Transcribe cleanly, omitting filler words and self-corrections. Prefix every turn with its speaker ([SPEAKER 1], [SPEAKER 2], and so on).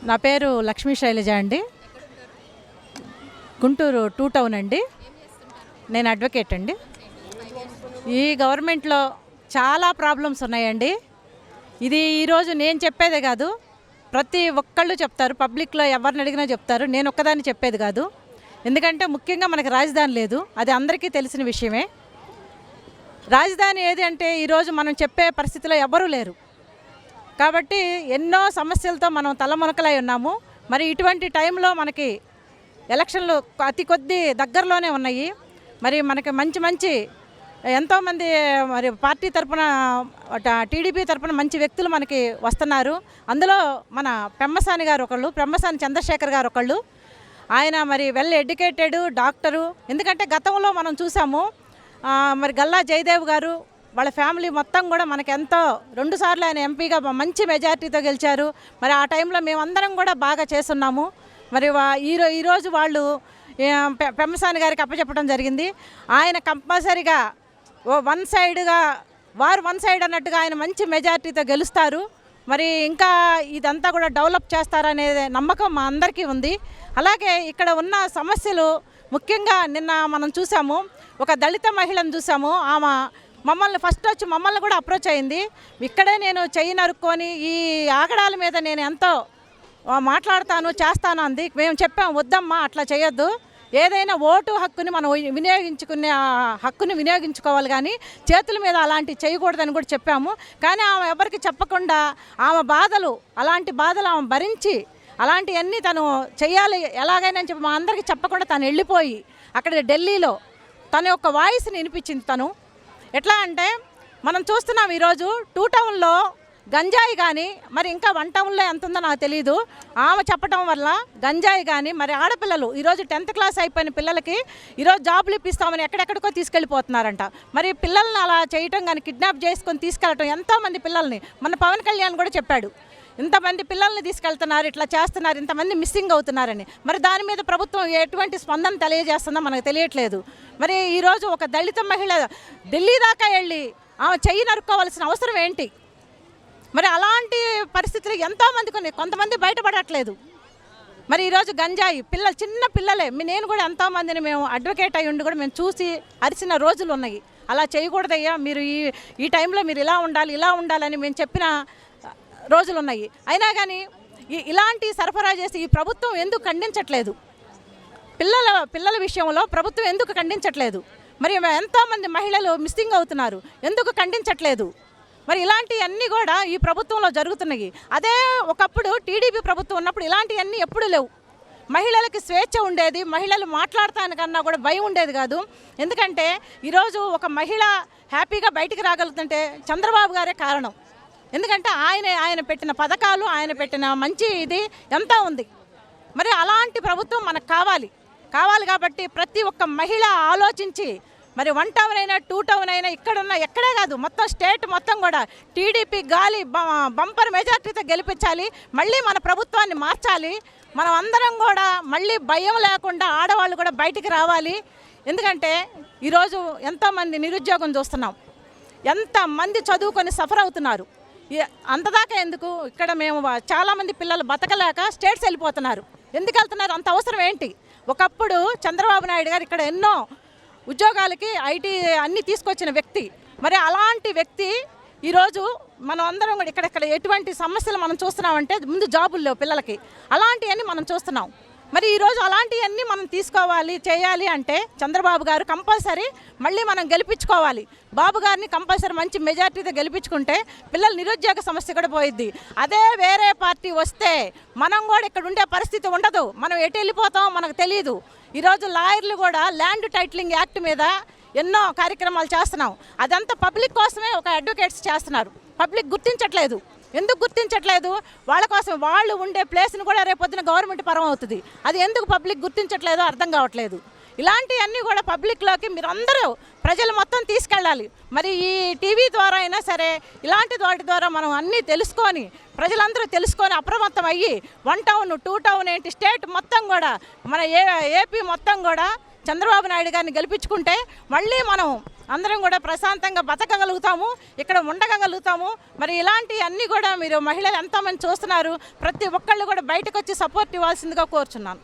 [SPEAKER 1] నా పేరు లక్ష్మీ శైలజ అండి. గుంటూరు 2 టౌన్ అండి. నేను అడ్వకేట్ అండి. ఈ గవర్నమెంట్లో చాలా ప్రాబ్లమ్స్ ఉన్నాయండి. ఇది ఈరోజు నేను చెప్పేదే కాదు, ప్రతి ఒక్కళ్ళు చెప్తారు. పబ్లిక్లో ఎవరిని అడిగినా చెప్తారు. నేను ఒక్కదాన్ని చెప్పేది కాదు. ఎందుకంటే ముఖ్యంగా మనకి రాజధాని లేదు, అది అందరికీ తెలిసిన విషయమే. రాజధాని ఏది అంటే ఈరోజు మనం చెప్పే పరిస్థితిలో ఎవ్వరూ లేరు. కాబట్టి ఎన్నో సమస్యలతో మనం తలమునకలై ఉన్నాము. మరి ఇటువంటి టైంలో మనకి ఎలక్షన్లు అతి కొద్ది దగ్గరలోనే ఉన్నాయి. మరి మనకి మంచి ఎంతోమంది మరి పార్టీ తరఫున టీడీపీ తరఫున మంచి వ్యక్తులు మనకి వస్తున్నారు. అందులో మన పెమ్మసాని గారు ఒకళ్ళు, పెమ్మసాని చంద్రశేఖర్ గారు ఒకళ్ళు. ఆయన మరి వెల్ ఎడ్యుకేటెడ్ డాక్టరు. ఎందుకంటే గతంలో మనం చూసాము, మరి గల్లా జయదేవ్ గారు వాళ్ళ ఫ్యామిలీ మొత్తం కూడా మనకి ఎంతో 2 సార్లు ఆయన ఎంపీగా మంచి మెజార్టీతో గెలిచారు. మరి ఆ టైంలో మేమందరం కూడా బాగా చేస్తున్నాము. మరి ఈరోజు వాళ్ళు పెమ్మసాని గారికి అప్పచెప్పడం జరిగింది. ఆయన కంపల్సరీగా వన్ సైడ్ అన్నట్టుగా ఆయన మంచి మెజార్టీతో గెలుస్తారు. మరి ఇంకా ఇదంతా కూడా డెవలప్ చేస్తారనే నమ్మకం మా అందరికీ ఉంది. అలాగే ఇక్కడ ఉన్న సమస్యలు ముఖ్యంగా నిన్న మనం చూసాము, ఒక దళిత మహిళను చూసాము. ఆమె మమ్మల్ని కూడా అప్రోచ్ అయింది. ఇక్కడే నేను చెయ్యి నరుక్కొని ఈ ఆగడాల మీద నేను ఎంతో చేస్తాను అంది. మేము చెప్పాము, వద్దమ్మా అట్లా చేయొద్దు, ఏదైనా ఓటు హక్కుని మనం హక్కుని వినియోగించుకోవాలి, కానీ చేతుల మీద అలాంటివి చేయకూడదని కూడా చెప్పాము. కానీ ఆమె ఎవరికి చెప్పకుండా అలాంటి బాధలు ఆమె భరించి అలాంటివన్నీ తను చెయ్యాలి ఎలాగైనా చెప్పి మా అందరికీ చెప్పకుండా తను వెళ్ళిపోయి అక్కడ ఢిల్లీలో తన యొక్క వాయిస్ని వినిపించింది. తను ఎట్లా అంటే మనం చూస్తున్నాం ఈరోజు 2 టౌన్లో గంజాయి కానీ, మరి ఇంకా 1 టౌన్లో ఎంత ఉందో నాకు తెలియదు, ఆమె చెప్పడం వల్ల గంజాయి కానీ, మరి ఆడపిల్లలు ఈరోజు 10th క్లాస్ అయిపోయిన పిల్లలకి ఈరోజు జాబులు ఇప్పిస్తామని ఎక్కడెక్కడికో తీసుకెళ్ళిపోతున్నారంట. మరి పిల్లల్ని అలా చేయటం కానీ, కిడ్నాప్ చేసుకొని తీసుకెళ్ళటం, ఎంతోమంది పిల్లల్ని మన పవన్ కళ్యాణ్ కూడా చెప్పాడు, ఇంతమంది పిల్లల్ని తీసుకెళ్తున్నారు, ఇట్లా చేస్తున్నారు, ఇంతమంది మిస్సింగ్ అవుతున్నారని. మరి దాని మీద ప్రభుత్వం ఎటువంటి స్పందన తెలియజేస్తుందో మనకు తెలియట్లేదు. మరి ఈరోజు ఒక దళిత మహిళ ఢిల్లీ దాకా వెళ్ళి ఆమె చెయ్యి నరుక్కోవాల్సిన అవసరం ఏంటి? మరి అలాంటి పరిస్థితులు ఎంతోమంది కొంతమంది బయటపడట్లేదు. మరి ఈరోజు గంజాయి చిన్న పిల్లలే, నేను కూడా ఎంతోమందిని మేము అడ్వకేట్ అయ్యి ఉండి కూడా మేము చూసి అరిసిన రోజులు ఉన్నాయి. అలా చేయకూడదయ్యా, మీరు ఈ టైంలో మీరు ఇలా ఉండాలని మేము చెప్పిన రోజులు ఉన్నాయి. అయినా కానీ ఇలాంటి సరఫరా చేసి ఈ ప్రభుత్వం ఎందుకు ఖండించట్లేదు? పిల్లల విషయంలో ప్రభుత్వం ఎందుకు ఖండించట్లేదు? మరి ఎంతోమంది మహిళలు మిస్సింగ్ అవుతున్నారు, ఎందుకు ఖండించట్లేదు? మరి ఇలాంటివన్నీ కూడా ఈ ప్రభుత్వంలో జరుగుతున్నాయి. అదే ఒకప్పుడు టీడీపీ ప్రభుత్వం ఉన్నప్పుడు ఇలాంటివన్నీ ఎప్పుడూ లేవు. మహిళలకి స్వేచ్ఛ ఉండేది, మహిళలు మాట్లాడటానికన్నా కూడా భయం ఉండేది కాదు. ఎందుకంటే ఈరోజు ఒక మహిళ హ్యాపీగా బయటికి రాగలుగుతుంటే చంద్రబాబు గారే కారణం. ఎందుకంటే ఆయన పెట్టిన పథకాలు, ఆయన పెట్టిన మంచి ఇది ఎంతో ఉంది. మరి అలాంటి ప్రభుత్వం మనకు కావాలి కాబట్టి ప్రతి ఒక్క మహిళ ఆలోచించి మరి 1 టౌన్ అయినా 2 టౌన్ అయినా ఎక్కడే కాదు, మొత్తం స్టేట్ మొత్తం కూడా టీడీపీ గాలి బంపర్ మెజార్టీతో గెలిపించాలి. మళ్ళీ మన ప్రభుత్వాన్ని మార్చాలి. మనం అందరం కూడా మళ్ళీ భయం లేకుండా ఆడవాళ్ళు కూడా బయటికి రావాలి. ఎందుకంటే ఈరోజు ఎంతోమంది నిరుద్యోగం చూస్తున్నాం, ఎంతమంది చదువుకొని సఫర్ అవుతున్నారు. అంతదాకా ఎందుకు? ఇక్కడ మేము చాలామంది పిల్లలు బతకలేక స్టేట్స్ వెళ్ళిపోతున్నారు. ఎందుకు వెళ్తున్నారు? అంత అవసరం ఏంటి? ఒకప్పుడు చంద్రబాబు నాయుడు గారు ఇక్కడ ఎన్నో ఉద్యోగాలకి ఐటీ అన్నీ తీసుకొచ్చిన వ్యక్తి. మరి అలాంటి వ్యక్తి ఈరోజు మనం అందరం కూడా ఇక్కడ ఎటువంటి సమస్యలు మనం చూస్తున్నామంటే, ముందు జాబులు లేవు పిల్లలకి, అలాంటివన్నీ మనం చూస్తున్నాం. మరి ఈరోజు అలాంటివన్నీ మనం చేయాలి అంటే చంద్రబాబు గారు కంపల్సరీ మళ్ళీ మనం గెలిపించుకోవాలి. బాబు గారిని కంపల్సరీ మంచి మెజార్టీతో గెలిపించుకుంటే పిల్లల నిరుద్యోగ సమస్య కూడా పోయిద్ది. అదే వేరే పార్టీ వస్తే మనం కూడా ఇక్కడ ఉండే పరిస్థితి ఉండదు. మనం ఎటు వెళ్ళిపోతాం మనకు తెలియదు. ఈరోజు లాయర్లు కూడా ల్యాండ్ టైటిలింగ్ యాక్ట్ మీద ఎన్నో కార్యక్రమాలు చేస్తున్నాం. అదంతా పబ్లిక్ కోసమే ఒక అడ్వకేట్స్ చేస్తున్నారు. పబ్లిక్ గుర్తించట్లేదు. ఎందుకు గుర్తించట్లేదు? వాళ్ళ కోసం వాళ్ళు ఉండే ప్లేస్ని కూడా రేపొద్దున గవర్నమెంట్ పరం అవుతుంది. అది ఎందుకు పబ్లిక్ గుర్తించట్లేదో అర్థం కావట్లేదు. ఇలాంటివన్నీ కూడా పబ్లిక్లోకి మీరందరూ ప్రజలు మొత్తం తీసుకెళ్ళాలి. మరి ఈ టీవీ ద్వారా అయినా సరే ఇలాంటి వాటి ద్వారా మనం అన్నీ తెలుసుకొని, ప్రజలందరూ తెలుసుకొని అప్రమత్తం అయ్యి 1 టౌన్ 2 టౌన్ ఏంటి, స్టేట్ మొత్తం కూడా మన ఏపీ మొత్తం కూడా చంద్రబాబు నాయుడు గారిని గెలిపించుకుంటే మళ్ళీ మనం అందరం కూడా ప్రశాంతంగా బతకగలుగుతాము, ఇక్కడ ఉండగలుగుతాము. మరి ఇలాంటి అన్నీ కూడా మీరు మహిళలు ఎంతోమంది చూస్తున్నారు, ప్రతి ఒక్కళ్ళు కూడా బయటకు వచ్చి సపోర్ట్ ఇవ్వాల్సిందిగా కోరుచున్నాను.